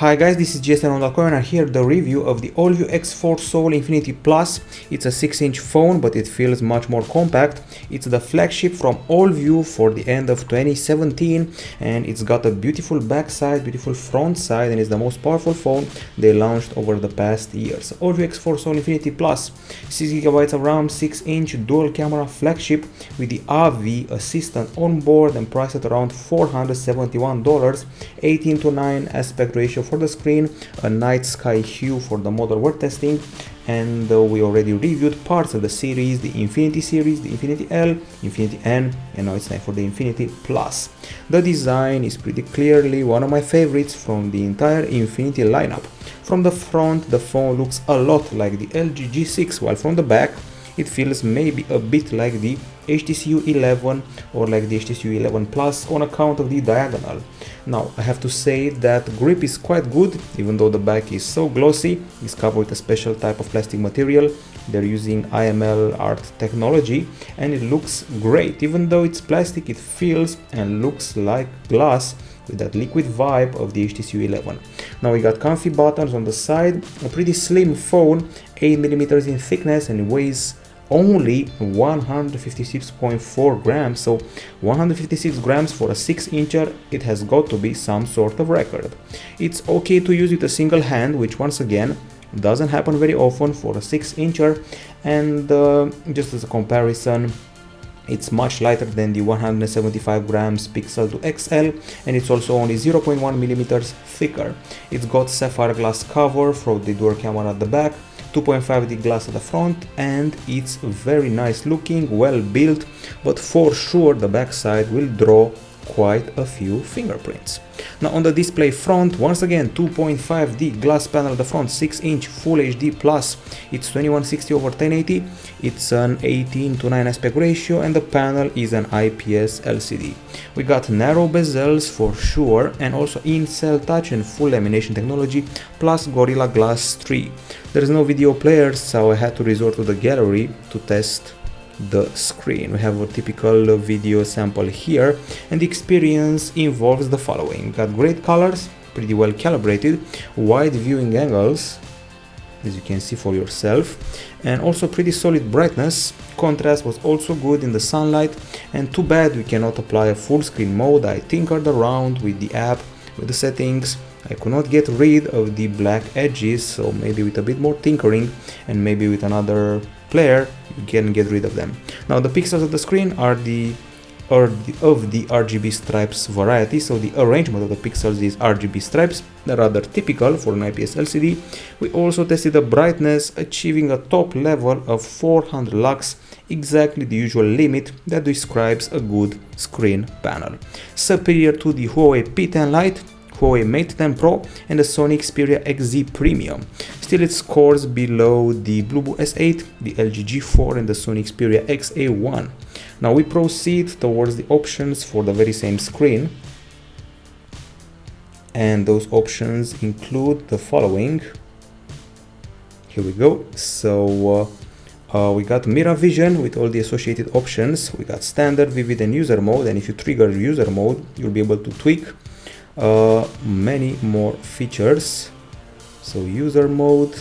Hi guys, this is Jason on the corner here, the review of the Allview X4 Soul Infinity Plus. It's a 6-inch phone, but it feels much more compact. It's the flagship from Allview for the end of 2017, and it's got a beautiful backside, beautiful front side, and it's the most powerful phone they launched over the past years. Allview X4 Soul Infinity Plus, 6GB of RAM, 6-inch dual camera flagship with the Allview assistant on board and priced at around $471, 18:9 aspect ratio for the screen, a night sky hue for the model we're testing, and we already reviewed parts of the series, the Infinity series, the Infinity L, Infinity N, and now it's time for the Infinity Plus. The design is pretty clearly one of my favorites from the entire Infinity lineup. From the front, the phone looks a lot like the LG G6, while from the back it feels maybe a bit like the HTC U11 or like the HTC U11 Plus on account of the diagonal. Now I have to say that grip is quite good, even though the back is so glossy. It's covered with a special type of plastic material. They're using IML art technology and it looks great. Even though it's plastic, it feels and looks like glass with that liquid vibe of the HTC U11. Now we got comfy buttons on the side, a pretty slim phone, 8mm in thickness, and it weighs only 156.4 grams, so 156 grams for a 6-incher, it has got to be some sort of record. It's okay to use with a single hand, which once again doesn't happen very often for a 6-incher, and just as a comparison, it's much lighter than the 175 grams Pixel 2 XL, and it's also only 0.1 millimeters thicker. It's got sapphire glass cover for the dual camera at the back, 2.5D glass at the front, and it's very nice looking, well built, but for sure the backside will draw quite a few fingerprints. Now on the display front, once again 2.5D glass panel at the front, 6-inch Full HD Plus, it's 2160/1080, it's an 18:9 aspect ratio, and the panel is an IPS LCD. We got narrow bezels for sure, and also in-cell touch and full lamination technology, plus Gorilla Glass 3. There is no video player, so I had to resort to the gallery to test the screen. We have a typical video sample here, and the experience involves the following. We got great colors, pretty well calibrated, wide viewing angles, as you can see for yourself, and also pretty solid brightness. Contrast was also good in the sunlight, and too bad we cannot apply a full screen mode. I tinkered around with the app, with the settings. I could not get rid of the black edges, so maybe with a bit more tinkering and maybe with another player you can get rid of them. Now the pixels of the screen are of the RGB stripes variety, so the arrangement of the pixels is RGB stripes. They're rather typical for an IPS LCD. We also tested the brightness, achieving a top level of 400 lux, exactly the usual limit that describes a good screen panel. Superior to the Huawei P10 Lite, Huawei Mate 10 Pro, and the Sony Xperia XZ Premium. Still it scores below the Blueboo S8, the LG G4, and the Sony Xperia XA1. Now we proceed towards the options for the very same screen, and those options include the following. Here we go. So we got mirror vision with all the associated options. We got standard, vivid, and user mode, and if you trigger user mode you'll be able to tweak many more features. So user mode,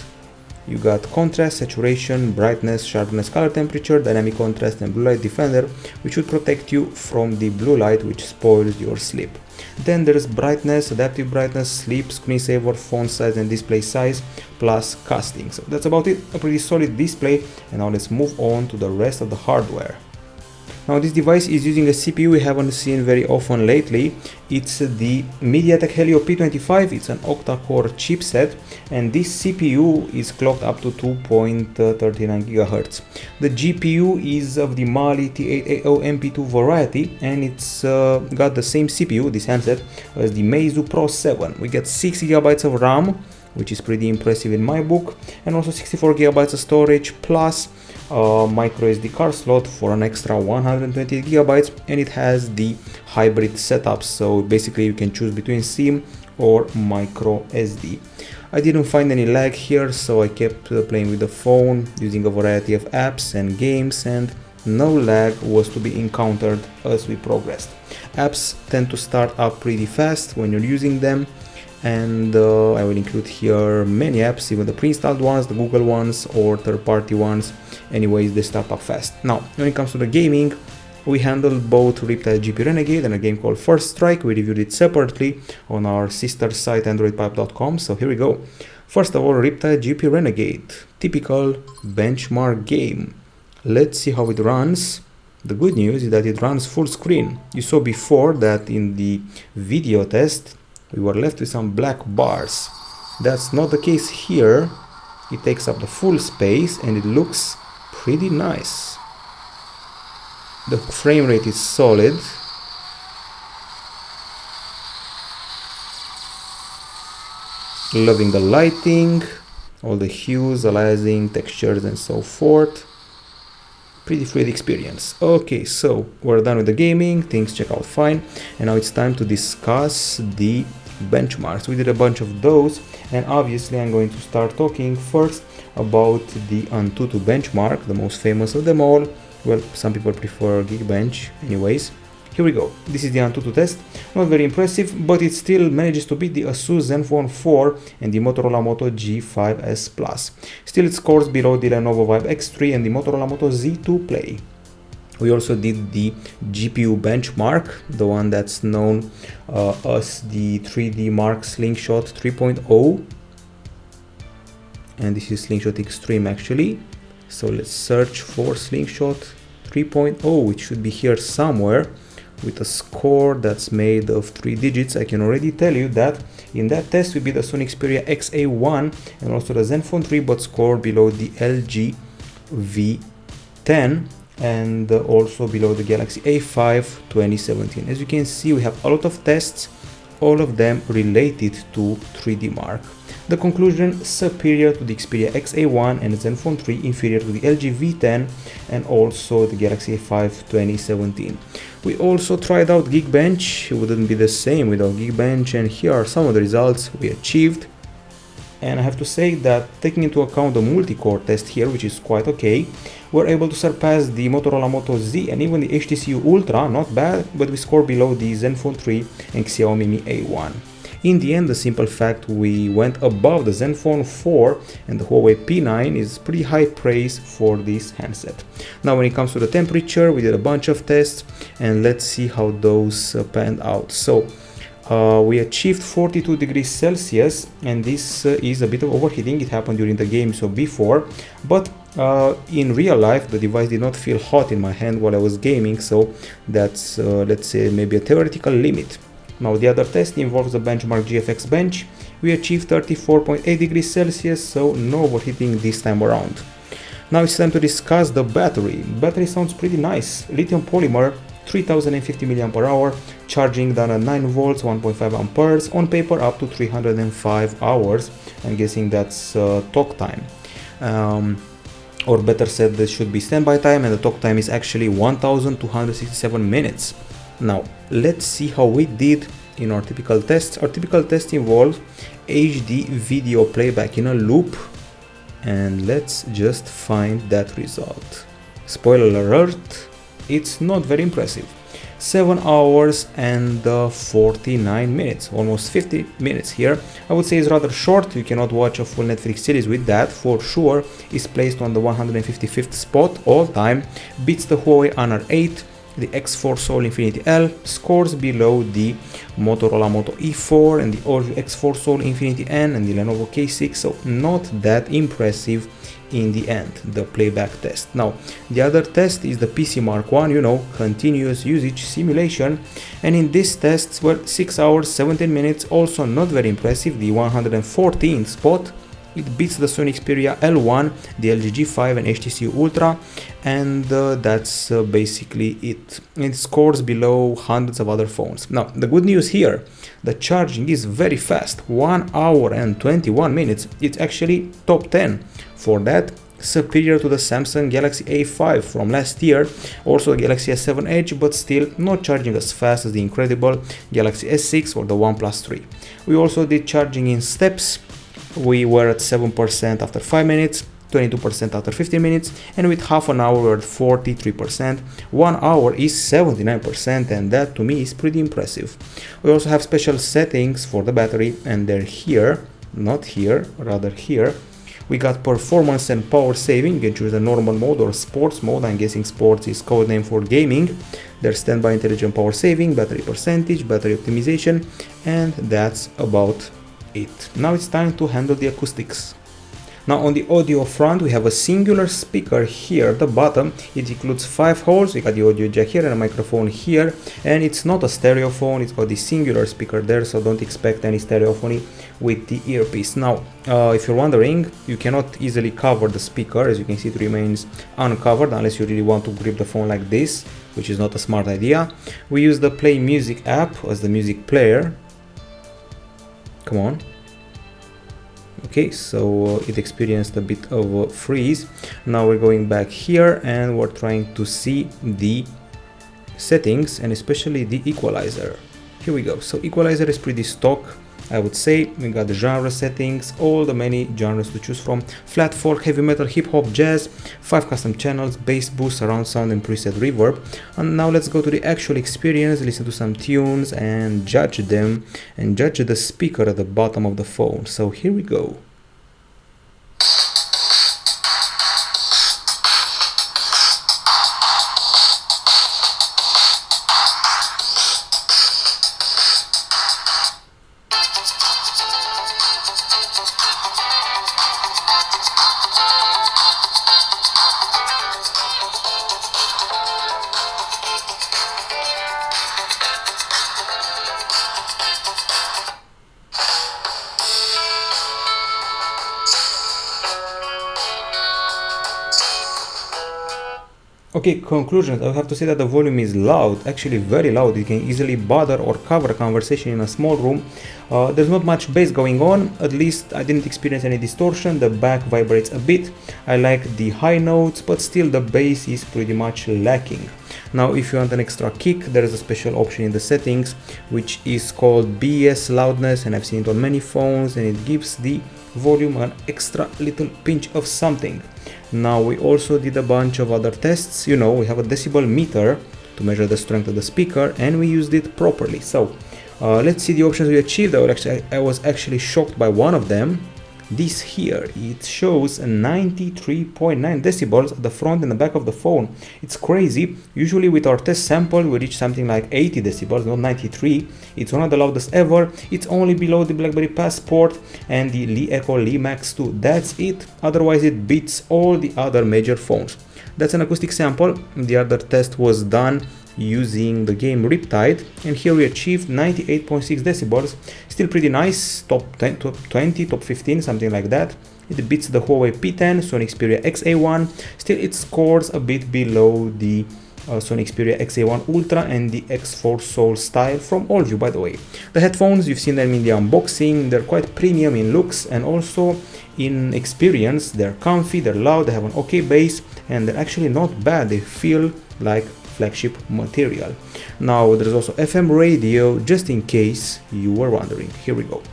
you got contrast, saturation, brightness, sharpness, color temperature, dynamic contrast, and blue light defender, which should protect you from the blue light which spoils your sleep. Then there's brightness, adaptive brightness, sleep, screensaver, font size, and display size, plus casting. So that's about it, a pretty solid display. And now let's move on to the rest of the hardware. Now this device is using a CPU we haven't seen very often lately. It's the MediaTek Helio P25, it's an octa-core chipset, and this CPU is clocked up to 2.39 GHz. The GPU is of the Mali T880 MP2 variety, and it's got the same CPU, this handset, as the Meizu Pro 7. We get 6GB of RAM, which is pretty impressive in my book, and also 64GB of storage, plus micro SD card slot for an extra 128 GB, and it has the hybrid setup, so basically you can choose between SIM or micro SD. I didn't find any lag here, so I kept playing with the phone using a variety of apps and games, and no lag was to be encountered as we progressed. Apps tend to start up pretty fast when you're using them, and I will include here many apps, even the pre-installed ones, the Google ones or third-party ones. Anyways, they start up fast. Now, when it comes to the gaming, we handled both Riptide GP Renegade and a game called First Strike. We reviewed it separately on our sister site androidpipe.com, so here we go. First of all, Riptide GP Renegade, typical benchmark game. Let's see how it runs. The good news is that it runs full screen. You saw before that in the video test we were left with some black bars. That's not the case here. It takes up the full space and it looks pretty nice. The frame rate is solid. Loving the lighting, all the hues, aliasing, textures and so forth. Pretty fluid experience. Okay, so we're done with the gaming, things check out fine, and now it's time to discuss the benchmarks. We did a bunch of those, and obviously I'm going to start talking first about the Antutu benchmark, the most famous of them all. Well, some people prefer Geekbench. Anyways, here we go. This is the Antutu test. Not very impressive, but it still manages to beat the Asus Zenfone 4 and the Motorola Moto G5S Plus. Still, it scores below the Lenovo Vibe X3 and the Motorola Moto Z2 Play. We also did the GPU benchmark, the one that's known as the 3D Mark Slingshot 3.0. And this is Slingshot Extreme actually. So let's search for Slingshot 3.0, which should be here somewhere, with a score that's made of 3 digits. I can already tell you that in that test we beat the Sony Xperia XA1 and also the Zenfone 3, but scored below the LG V10 and also below the Galaxy A5 2017. As you can see, we have a lot of tests, all of them related to 3D Mark. The conclusion: superior to the Xperia XA1 and Zenfone 3, inferior to the LG V10 and also the Galaxy A5 2017. We also tried out Geekbench. It wouldn't be the same without Geekbench, and here are some of the results we achieved. And I have to say that, taking into account the multi-core test here, which is quite okay, we're able to surpass the Motorola Moto Z and even the HTC Ultra. Not bad, but we scored below the Zenfone 3 and Xiaomi Mi A1. In the end, the simple fact we went above the Zenfone 4 and the Huawei P9 is pretty high praise for this handset. Now, when it comes to the temperature, we did a bunch of tests and let's see how those panned out. So we achieved 42 degrees Celsius, and this is a bit of overheating. It happened during the game, so before, but in real life the device did not feel hot in my hand while I was gaming, so that's let's say maybe a theoretical limit. Now, the other test involves the benchmark GFX bench. We achieved 34.8 degrees Celsius, so no overheating this time around. Now it's time to discuss the battery. Battery sounds pretty nice. Lithium polymer, 3050 mAh, charging down at 9 volts, 1.5 amperes, on paper up to 305 hours. I'm guessing that's talk time. Or better said, this should be standby time, and the talk time is actually 1267 minutes. Now, let's see how we did in our typical tests. Our typical test involved HD video playback in a loop, and let's just find that result. Spoiler alert, it's not very impressive. 7 hours and 49 minutes, almost 50 minutes here. I would say it's rather short. You cannot watch a full Netflix series with that for sure. It's placed on the 155th spot all time, beats the Huawei Honor 8, the X4 Soul Infinity L, scores below the Motorola Moto E4 and the Allview X4 Soul Infinity N and the Lenovo K6, so not that impressive in the end, the playback test. Now, the other test is the PC Mark 1, you know, continuous usage simulation, and in this test, well, 6 hours 17 minutes, also not very impressive, the 114th spot. It beats the Sony Xperia L1, the LG G5 and HTC Ultra, and that's basically it. It scores below hundreds of other phones. Now, the good news here, the charging is very fast, 1 hour and 21 minutes. It's actually top 10 for that, superior to the Samsung Galaxy A5 from last year, also the Galaxy S7 Edge, but still not charging as fast as the incredible Galaxy S6 or the OnePlus 3. We also did charging in steps. We were at 7% after 5 minutes, 22% after 15 minutes, and with half an hour we're at 43%, 1 hour is 79%, and that to me is pretty impressive. We also have special settings for the battery, and they're here, not here, rather here. We got performance and power saving. You can choose a normal mode or sports mode. I'm guessing sports is codename for gaming. There's standby intelligent power saving, battery percentage, battery optimization, and that's about it. Now it's time to handle the acoustics. Now on the audio front, we have a singular speaker here at the bottom. It includes 5 holes. We got the audio jack here and a microphone here, and it's not a stereophone. It's got the singular speaker there, so don't expect any stereophony with the earpiece. Now if you're wondering, you cannot easily cover the speaker. As you can see, it remains uncovered unless you really want to grip the phone like this, which is not a smart idea. We use the Play Music app as the music player. Come on. Okay, so it experienced a bit of a freeze. Now we're going back here and we're trying to see the settings and especially the equalizer. Here we go. So equalizer is pretty stock, I would say. We got the genre settings, all the many genres to choose from: flat, folk, heavy metal, hip hop, jazz, 5 custom channels, bass boost, surround sound, and preset reverb. And now let's go to the actual experience, listen to some tunes and judge them, and judge the speaker at the bottom of the phone. So here we go. Okay, conclusions. I have to say that the volume is loud, actually very loud. It can easily bother or cover a conversation in a small room. There's not much bass going on, at least I didn't experience any distortion. The back vibrates a bit. I like the high notes, but still the bass is pretty much lacking. Now if you want an extra kick, there is a special option in the settings which is called BS loudness, and I've seen it on many phones, and it gives the volume an extra little pinch of something. Now we also did a bunch of other tests. You know, we have a decibel meter to measure the strength of the speaker, and we used it properly. So let's see the options we achieved. I was actually shocked by one of them. This here, it shows 93.9 decibels at the front and the back of the phone. It's crazy. Usually with our test sample we reach something like 80 decibels, not 93. It's one of the loudest ever. It's only below the BlackBerry Passport and the Lee Echo Lee Max 2. That's it. Otherwise it beats all the other major phones. That's an acoustic sample. The other test was done using the game Riptide, and here we achieved 98.6 decibels. Still pretty nice, top 10, top 20, top 15, something like that. It beats the Huawei P10, Sony Xperia XA1. Still it scores a bit below the Sony Xperia XA1 Ultra and the X4 Soul Style from Allview, by the way. The headphones, you've seen them in the unboxing. They're quite premium in looks and also in experience. They're comfy, they're loud, they have an okay bass, and they're actually not bad. They feel like flagship material. Now there's also FM radio, just in case you were wondering. Here we go.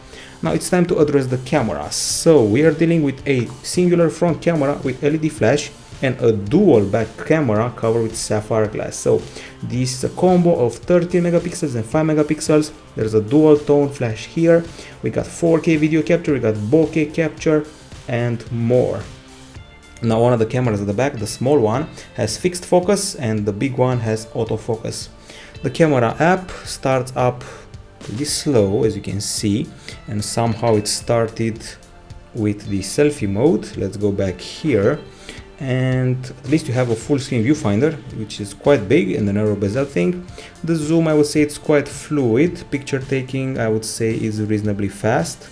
Now it's time to address the cameras. So we are dealing with a singular front camera with LED flash and a dual back camera covered with sapphire glass. So this is a combo of 13 megapixels and 5 megapixels. There's a dual tone flash here. We got 4K video capture, we got bokeh capture, and more. Now one of the cameras at the back, the small one, has fixed focus and the big one has autofocus. The camera app starts up pretty slow, as you can see, and somehow it started with the selfie mode. Let's go back here, and at least you have a full screen viewfinder, which is quite big, and the narrow bezel thing. The zoom, I would say it's quite fluid. Picture taking, I would say, is reasonably fast.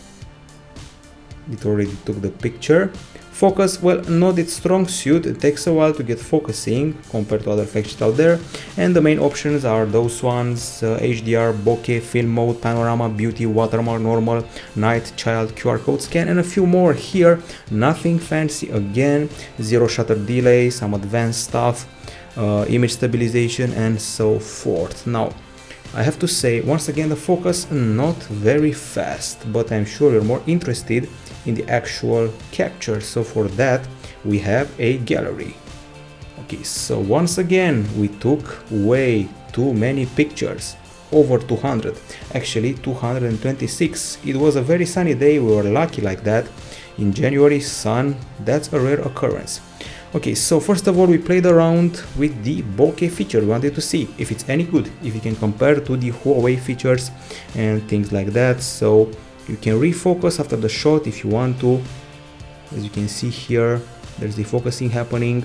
It already took the picture. Focus, well, not its strong suit. It takes a while to get focusing compared to other flagships out there. And the main options are those ones: HDR, bokeh, film mode, panorama, beauty, watermark, normal, night, child, QR code scan, and a few more here. Nothing fancy again. Zero shutter delay, some advanced stuff, image stabilization, and so forth. Now, I have to say, once again, the focus not very fast, but I'm sure you're more interested in the actual capture. So for that, we have a gallery. Okay, so once again, we took way too many pictures, over 200, actually 226. It was a very sunny day, we were lucky like that. In January, sun, that's a rare occurrence. Okay, so first of all, we played around with the bokeh feature. We wanted to see if it's any good, if you can compare to the Huawei features and things like that. So you can refocus after the shot if you want to. As you can see here, there's the focusing happening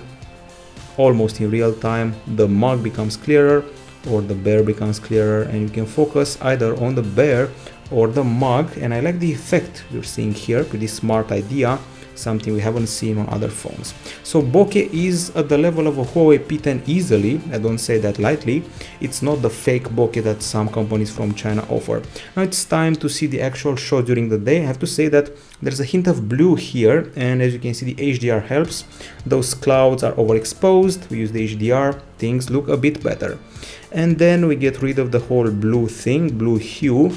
almost in real time. The mug becomes clearer or the bear becomes clearer, and you can focus either on the bear or the mug, and I like the effect you're seeing here. Pretty smart idea, something we haven't seen on other phones. So bokeh is at the level of a Huawei P10 easily. I don't say that lightly. It's not the fake bokeh that some companies from China offer. Now it's time to see the actual shot during the day. I have to say that there's a hint of blue here, and as you can see, the HDR helps. Those clouds are overexposed. We use the HDR, things look a bit better. And then we get rid of the whole blue thing, blue hue.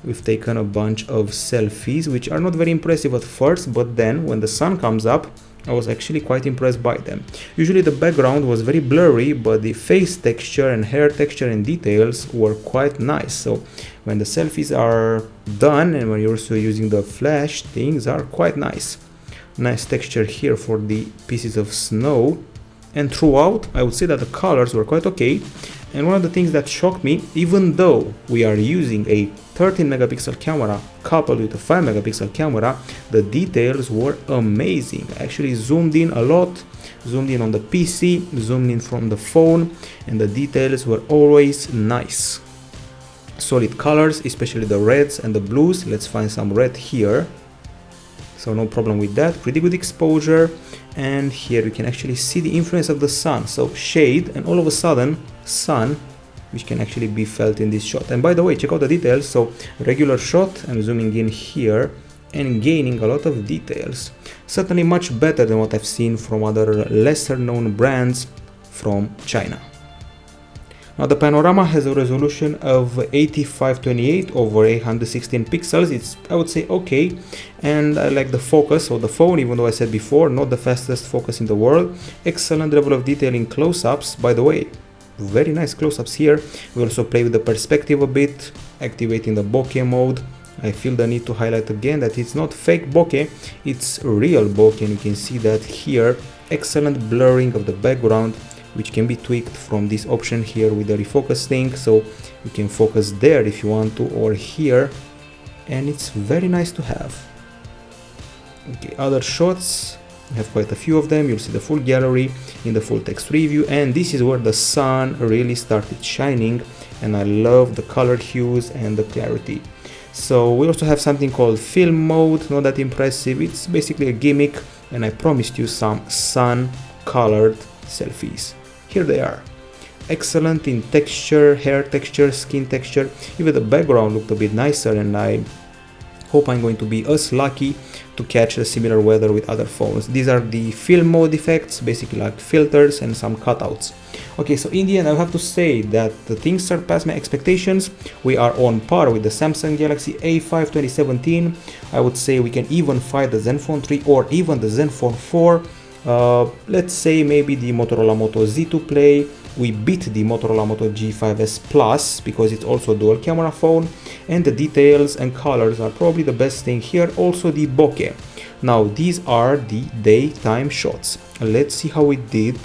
We've taken a bunch of selfies, which are not very impressive at first, but then when the sun comes up, I was actually quite impressed by them. Usually the background was very blurry, but the face texture and hair texture and details were quite nice. So when the selfies are done and when you're also using the flash, things are quite nice. Nice texture here for the pieces of snow. And throughout, I would say that the colors were quite okay. And one of the things that shocked me, even though we are using a 13 megapixel camera coupled with a 5 megapixel camera, the details were amazing. I actually zoomed in a lot, zoomed in on the PC, zoomed in from the phone, and the details were always nice. Solid colors, especially the reds and the blues. Let's find some red here. So no problem with that. Pretty good exposure. And here you can actually see the influence of the sun. So shade and all of a sudden sun, which can actually be felt in this shot. And by the way, check out the details. So regular shot, I'm zooming in here and gaining a lot of details. Certainly much better than what I've seen from other lesser known brands from China. Now the panorama has a resolution of 8528 over 816 pixels. It's, I would say, okay, and I like the focus of the phone, even though I said before, not the fastest focus in the world. Excellent level of detail in close-ups. By the way, very nice close-ups here. We also play with the perspective a bit, activating the bokeh mode. I feel the need to highlight again that it's not fake bokeh, it's real bokeh, and you can see that here. Excellent blurring of the background, which can be tweaked from this option here with the refocus thing, so you can focus there if you want to, or here, and it's very nice to have. Okay, other shots, we have quite a few of them. You'll see the full gallery in the full text review, and this is where the sun really started shining, and I love the colored hues and the clarity. So we also have something called film mode, not that impressive, it's basically a gimmick, and I promised you some sun colored selfies. Here they are. Excellent in texture, hair texture, skin texture. Even the background looked a bit nicer, and I hope I'm going to be as lucky to catch a similar weather with other phones. These are the film mode effects, basically like filters and some cutouts. Okay, so in the end, I have to say that the things surpassed my expectations. We are on par with the Samsung Galaxy A5 2017. I would say we can even fight the Zenfone 3 or even the Zenfone 4. Let's say maybe the Motorola Moto Z2 Play. We beat the Motorola Moto G5S Plus because it's also a dual camera phone, and the details and colors are probably the best thing here. Also the bokeh. Now these are the daytime shots. Let's see how we did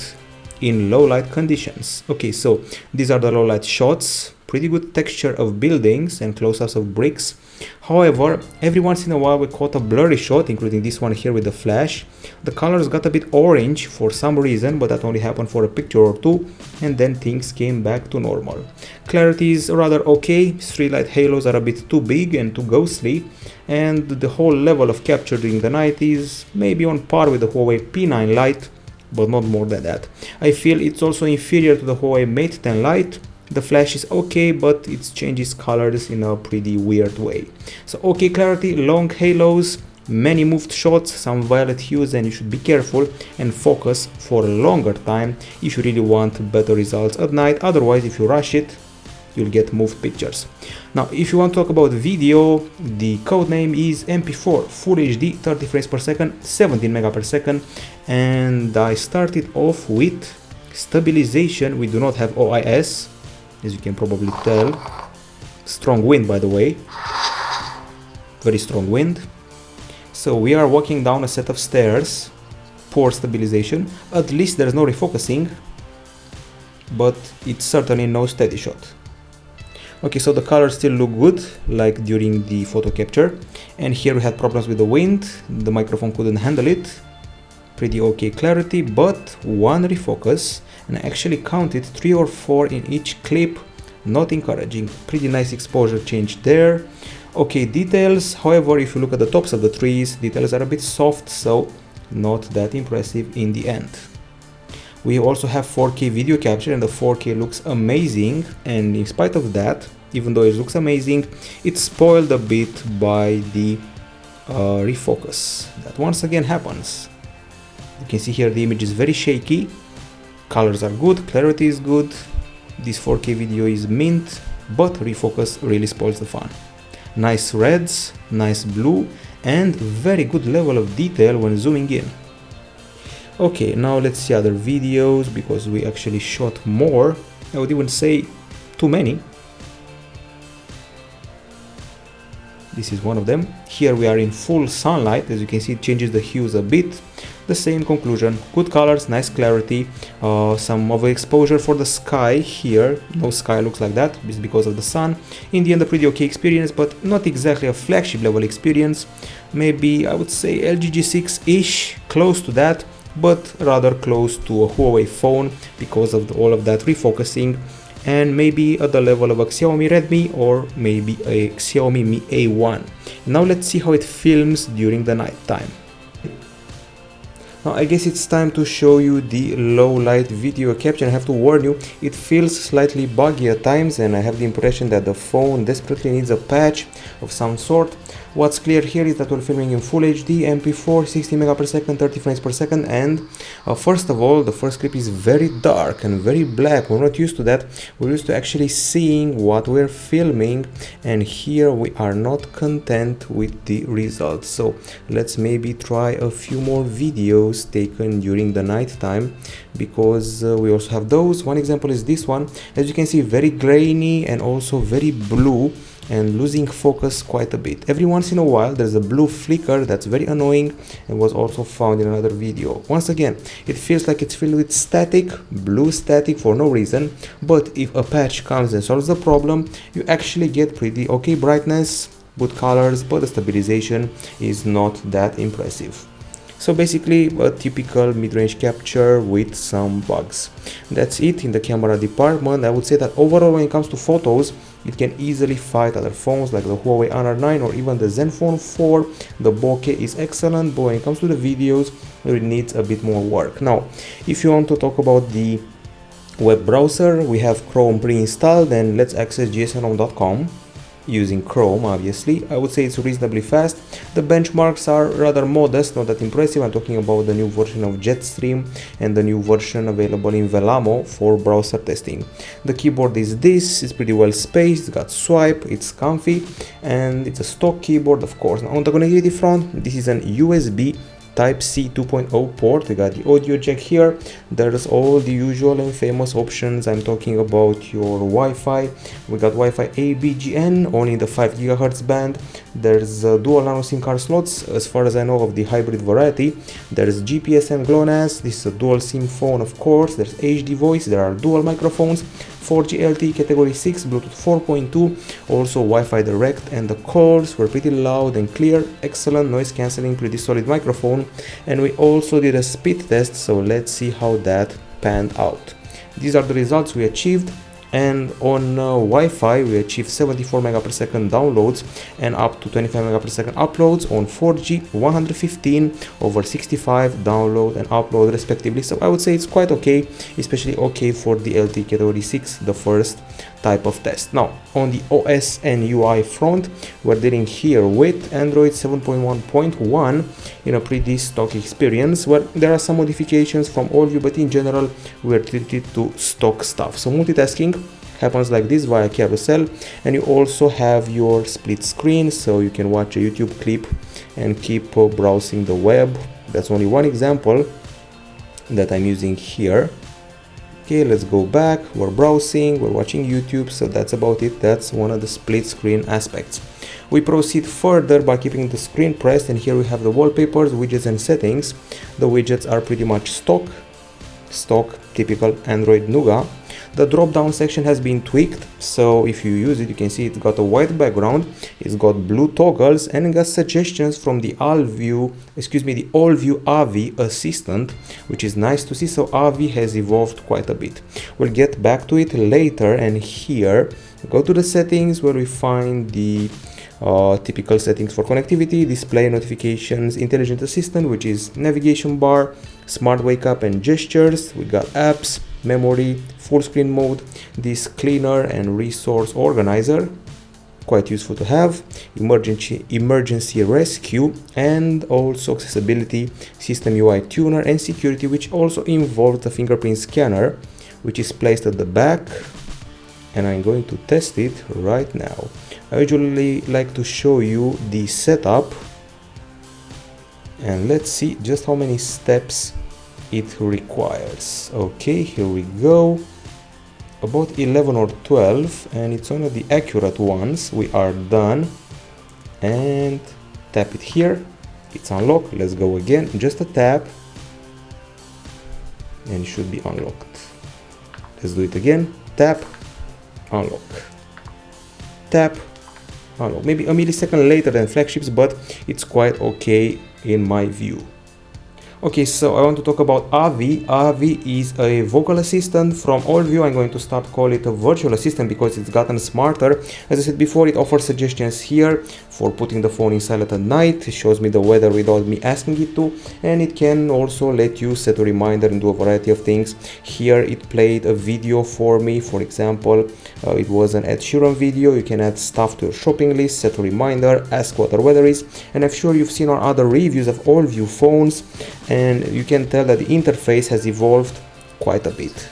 in low light conditions. Okay, so these are the low light shots. Pretty good texture of buildings and close-ups of bricks. However, every once in a while we caught a blurry shot, including this one here with the flash. The colors got a bit orange for some reason, but that only happened for a picture or two, and then things came back to normal. Clarity is rather okay. Street light halos are a bit too big and too ghostly, and the whole level of capture during the night is maybe on par with the Huawei P9 Lite, but not more than that. I feel it's also inferior to the Huawei Mate 10 Lite. The flash is okay, but it changes colors in a pretty weird way. So okay clarity, long halos, many moved shots, some violet hues, and you should be careful and focus for a longer time if you really want better results at night. Otherwise, if you rush it, you'll get moved pictures. Now if you want to talk about video, the code name is MP4 Full HD 30 frames per second, 17 mega per second, and I started off with stabilization. We do not have OIS, as you can probably tell. Strong wind, by the way, very strong wind. So we are walking down a set of stairs. Poor stabilization, at least there's no refocusing, but it's certainly no steady shot. Okay, so the colors still look good, like during the photo capture, and here we had problems with the wind, the microphone couldn't handle it. Pretty okay clarity, but one refocus, and I actually counted 3 or 4 in each clip. Not encouraging. Pretty nice exposure change there. Okay, details, however, if you look at the tops of the trees, details are a bit soft, so not that impressive in the end. We also have 4K video capture, and the 4K looks amazing, and in spite of that, even though it looks amazing, it's spoiled a bit by the refocus. That once again happens. You can see here the image is very shaky, colors are good, clarity is good, this 4K video is mint, but refocus really spoils the fun. Nice reds, nice blue, and very good level of detail when zooming in. Okay, now let's see other videos, because we actually shot more. I would even say too many. This is one of them. Here we are in full sunlight. As you can see, it changes the hues a bit. The same conclusion, good colors, nice clarity, some overexposure for the sky here. No sky looks like that, it's because of the sun. In the end, a pretty okay experience, but not exactly a flagship level experience. Maybe I would say LG G6-ish, close to that, but rather close to a Huawei phone because of all of that refocusing, and maybe at the level of a Xiaomi Redmi or maybe a Xiaomi Mi A1. Now let's see how it films during the night time. Now I guess it's time to show you the low light video capture. I have to warn you, it feels slightly buggy at times, and I have the impression that the phone desperately needs a patch of some sort. What's clear here is that we're filming in Full HD, MP4, 60 mega per second, 30 frames per second, and first of all, the first clip is very dark and very black. We're not used to that. We're used to actually seeing what we're filming, and here we are not content with the results. So let's maybe try a few more videos taken during the night time, because we also have those. One example is this one. As you can see, very grainy and also very blue, and losing focus quite a bit. Every once in a while there's a blue flicker that's very annoying, and was also found in another video. Once again, it feels like it's filled with static, blue static for no reason, but if a patch comes and solves the problem, you actually get pretty okay brightness, good colors, but the stabilization is not that impressive. So basically a typical mid-range capture with some bugs. That's it in the camera department. I would say that overall, when it comes to photos, it can easily fight other phones like the Huawei Honor 9 or even the Zenfone 4. The bokeh is excellent, but when it comes to the videos, it needs a bit more work. Now, if you want to talk about the web browser, we have Chrome pre-installed, and let's access gsnhome.com. Using Chrome, obviously. I would say it's reasonably fast. The benchmarks are rather modest, not that impressive. I'm talking about the new version of Jetstream and the new version available in Velamo for browser testing. The keyboard is this, it's pretty well spaced, it's got swipe, it's comfy, and it's a stock keyboard, of course. Now, on the connectivity front, this is an USB Type-C 2.0 port. We got the audio jack here. There's all the usual and famous options. I'm talking about your Wi-Fi. We got Wi-Fi A, B, GN, only in the 5 GHz band. There's dual nano SIM card slots, as far as I know, of the hybrid variety. There's GPS and GLONASS. This is a dual SIM phone, of course. There's HD voice. There are dual microphones. 4G LTE category 6, Bluetooth 4.2, also Wi-Fi direct, and the calls were pretty loud and clear, excellent noise cancelling, pretty solid microphone. And we also did a speed test, so let's see how that panned out. These are the results we achieved. And on Wi-Fi we achieved 74 Mbps downloads and up to 25 Mbps uploads. On 4G 115 over 65 download and upload respectively. So I would say it's quite okay, especially okay for the LTE category 6, the first type of test. Now on the OS and UI front, we're dealing here with Android 7.1.1 in a pretty stock experience, where there are some modifications from Allview, but in general we're treated to stock stuff. So multitasking happens like this via carousel, and you also have your split screen, so you can watch a YouTube clip and keep browsing the web. That's only one example that I'm using here. Okay, let's go back. We're browsing, we're watching YouTube, so that's about it. That's one of the split screen aspects. We proceed further by keeping the screen pressed, and here we have the wallpapers, widgets and settings. The widgets are pretty much stock, typical Android Nougat. The drop down section has been tweaked, so if you use it, you can see it's got a white background, it's got blue toggles, and it got suggestions from the Allview Avi assistant, which is nice to see. So Avi has evolved quite a bit. We'll get back to it later, and here go to the settings where we find the typical settings for connectivity, display, notifications, intelligent assistant, which is navigation bar, smart wake up and gestures. We got apps, memory, full screen mode, this cleaner and resource organizer, quite useful to have, emergency rescue, and also accessibility, system UI tuner, and security, which also involves the fingerprint scanner, which is placed at the back, and I'm going to test it right now. I usually like to show you the setup, and let's see just how many steps it requires. Okay, here we go, about 11 or 12, and it's one of the accurate ones. We are done, and tap it here, it's unlocked. Let's go again, just a tap, and it should be unlocked. Let's do it again, tap, unlock, tap, unlock. Maybe a millisecond later than flagships, but it's quite okay in my view. Okay, so I want to talk about Avi. Avi is a vocal assistant from Allview. I'm going to start call it a virtual assistant because it's gotten smarter. As I said before, it offers suggestions here for putting the phone in silent at night. It shows me the weather without me asking it to, and it can also let you set a reminder and do a variety of things. Here it played a video for me. For example, it was an Ed Sheeran video. You can add stuff to your shopping list, set a reminder, ask what the weather is, and I'm sure you've seen our other reviews of Allview phones, and you can tell that the interface has evolved quite a bit.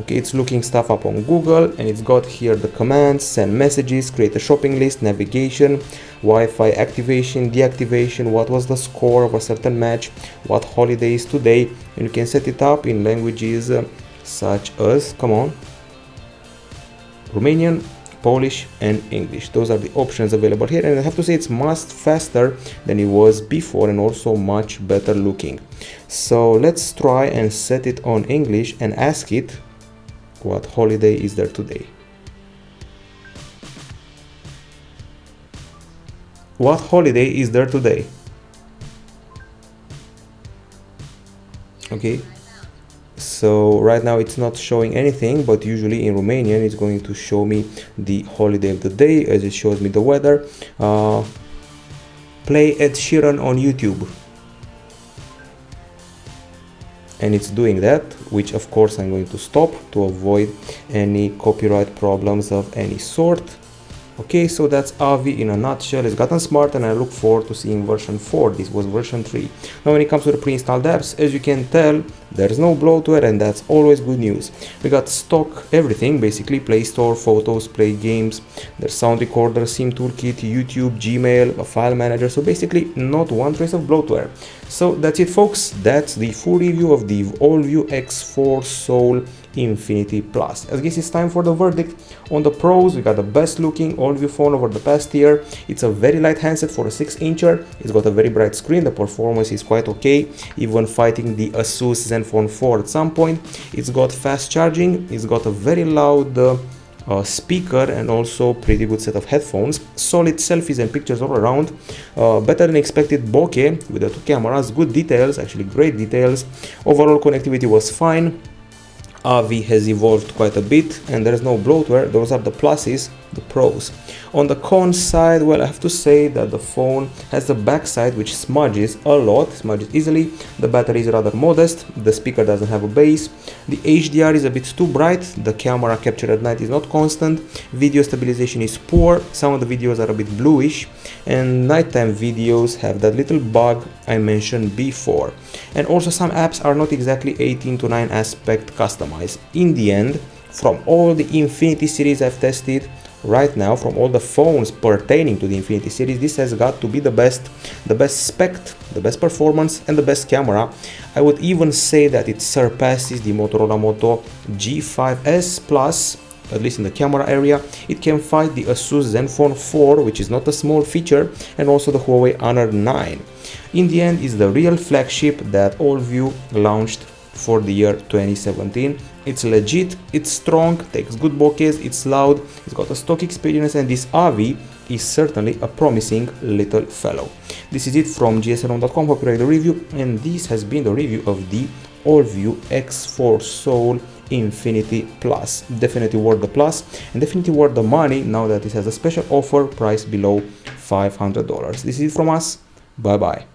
Okay, it's looking stuff up on Google, and it's got here the commands: send messages, create a shopping list, navigation, Wi-Fi activation, deactivation, what was the score of a certain match, what holiday is today, and you can set it up in languages such as, come on, Romanian, Polish and English. Those are the options available here, and I have to say it's much faster than it was before, and also much better looking. So let's try and set it on English and ask it what holiday is there today. What holiday is there today? Okay, so right now it's not showing anything, but usually in Romanian it's going to show me the holiday of the day as it shows me the weather. Play Ed Sheeran on YouTube, and it's doing that, which of course I'm going to stop to avoid any copyright problems of any sort. Okay, so that's Avi in a nutshell. It's gotten smart, and I look forward to seeing version 4. This was version 3. Now when it comes to the pre-installed apps, as you can tell, there's no bloatware, and that's always good news. We got stock everything, basically: Play Store, Photos, Play Games, there's Sound Recorder, SIM Toolkit, YouTube, Gmail, a file manager, so basically not one trace of bloatware. So that's it, folks. That's the full review of the Allview X4 Soul Infinity Plus. I guess it's time for the verdict on the pros. We got the best looking Allview phone over the past year. It's a very light handset for a 6-incher. It's got a very bright screen. The performance is quite okay, even fighting the Asus Zenfone 4 at some point. It's got fast charging. It's got a very loud speaker, and also pretty good set of headphones. Solid selfies and pictures all around. Better than expected bokeh with the 2 cameras. Good details, actually great details. Overall connectivity was fine. Avi has evolved quite a bit, and there is no bloatware. Those are the pluses, the pros. On the cons side, well, I have to say that the phone has a backside which smudges a lot, smudges easily. The battery is rather modest. The speaker doesn't have a base. The HDR is a bit too bright. The camera capture at night is not constant. Video stabilization is poor. Some of the videos are a bit bluish, and nighttime videos have that little bug I mentioned before. And also some apps are not exactly 18:9 aspect customized. In the end, From all the Infinity series I've tested right now, from all the phones pertaining to the Infinity series, this has got to be the best spec, the best performance, and the best camera. I would even say that it surpasses the Motorola Moto G5S Plus, at least in the camera area. It can fight the Asus Zenfone 4, which is not a small feature, and also the Huawei Honor 9. In the end, it's the real flagship that Allview launched for the year 2017. It's legit, it's strong, takes good bokehs, it's loud, it's got a stock experience, and this Allview is certainly a promising little fellow. This is it from gsl.com. Hope you like the review, and this has been the review of the Allview X4 Soul Infinity Plus. Definitely worth the plus, and definitely worth the money now that it has a special offer price below $500. This is it from us. Bye bye.